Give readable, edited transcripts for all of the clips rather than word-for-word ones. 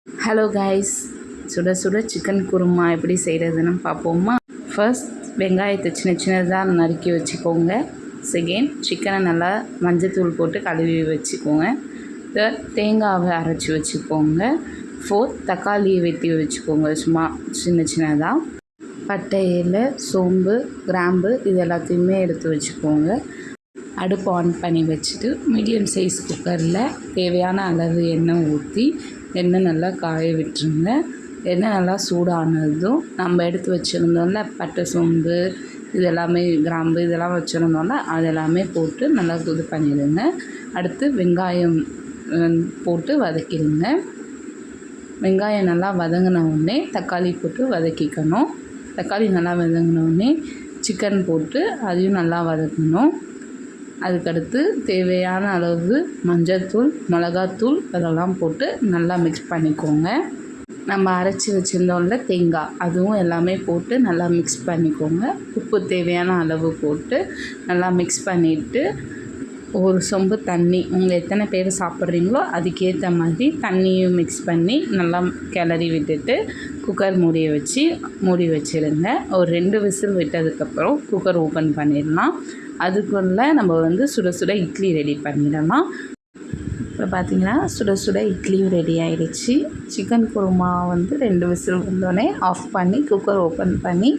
Hello guys, சுட சுட chicken kurma எப்படி செய்கிறதுன்னு பார்ப்போமா. ஃபர்ஸ்ட் வெங்காயத்தை சின்ன சின்னதாக நறுக்கி வச்சுக்கோங்க. செகண்ட் சிக்கனை நல்லா மஞ்சத்தூள் போட்டு கழுவி வச்சுக்கோங்க. தேர்ட் தேங்காவை அரைச்சி வச்சுக்கோங்க. ஃபோர்த் தக்காளியை வெட்டி வச்சுக்கோங்க சும்மா சின்ன சின்னதாக. பட்டை, இலை, சோம்பு, கிராம்பு இது எல்லாத்தையுமே எடுத்து வச்சுக்கோங்க. அடுப்பு ஆன் பண்ணி வச்சுட்டு மீடியம் சைஸ் குக்கரில் தேவையான அளவு எண்ணெய் ஊற்றி எண்ணெய் நல்லா காய விட்டுருங்க. எண்ணெய் நல்லா சூடானதும் நம்ம எடுத்து வச்சுருந்தோம்ல பட்டை, சோம்பு இதெல்லாமே, கிராம்பு இதெல்லாம் வச்சுருந்தோம்ல அதெல்லாமே போட்டு நல்லா இது பண்ணிடுங்க. அடுத்து வெங்காயம் போட்டு வதக்கிடுங்க. வெங்காயம் நல்லா வதங்கின உடனே தக்காளி போட்டு வதக்கிக்கணும். தக்காளி நல்லா வதங்கின உடனே சிக்கன் போட்டு அதையும் நல்லா வதக்கணும். அதுக்கடுத்து தேவையான அளவு மஞ்சள்தூள், மிளகாத்தூள் அதெல்லாம் போட்டு நல்லா மிக்ஸ் பண்ணிக்கோங்க. நம்ம அரைச்சி வச்சுருந்தோம்ல தேங்காய் அதுவும் எல்லாமே போட்டு நல்லா மிக்ஸ் பண்ணிக்கோங்க. உப்பு தேவையான அளவு போட்டு நல்லா மிக்ஸ் பண்ணிவிட்டு ஒரு சொம்பு தண்ணி, உங்கள் எத்தனை பேர் சாப்பிட்றீங்களோ அதுக்கேற்ற மாதிரி தண்ணியும் மிக்ஸ் பண்ணி நல்லா கிளறி விட்டுட்டு குக்கர் மூடி வச்சுருங்க. ஒரு 2 விசில் விட்டதுக்கப்புறம் குக்கர் ஓப்பன் பண்ணிடலாம். அதுக்குள்ளே நம்ம சுட சுட இட்லி ரெடி பண்ணிடலாம். இப்போ பார்த்திங்கன்னா சுட சுட இட்லியும் ரெடி ஆகிடுச்சு. சிக்கன் குருமா 2 விசில் வந்தோடனே ஆஃப் பண்ணி குக்கர் ஓப்பன் பண்ணி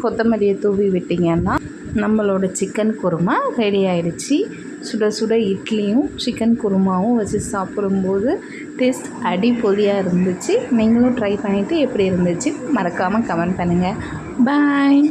கொத்தமல்லியை தூவி விட்டிங்கன்னா நம்மளோட சிக்கன் குருமா ரெடி ஆகிடுச்சு. சுட சுட இட்லியும் சிக்கன் குருமாவும் வச்சு சாப்பிடும்போது டேஸ்ட் அடிப்பொலியாக இருந்துச்சு. நீங்களும் ட்ரை பண்ணிவிட்டு எப்படி இருந்துச்சு மறக்காமல் கமெண்ட் பண்ணுங்கள். பாய்.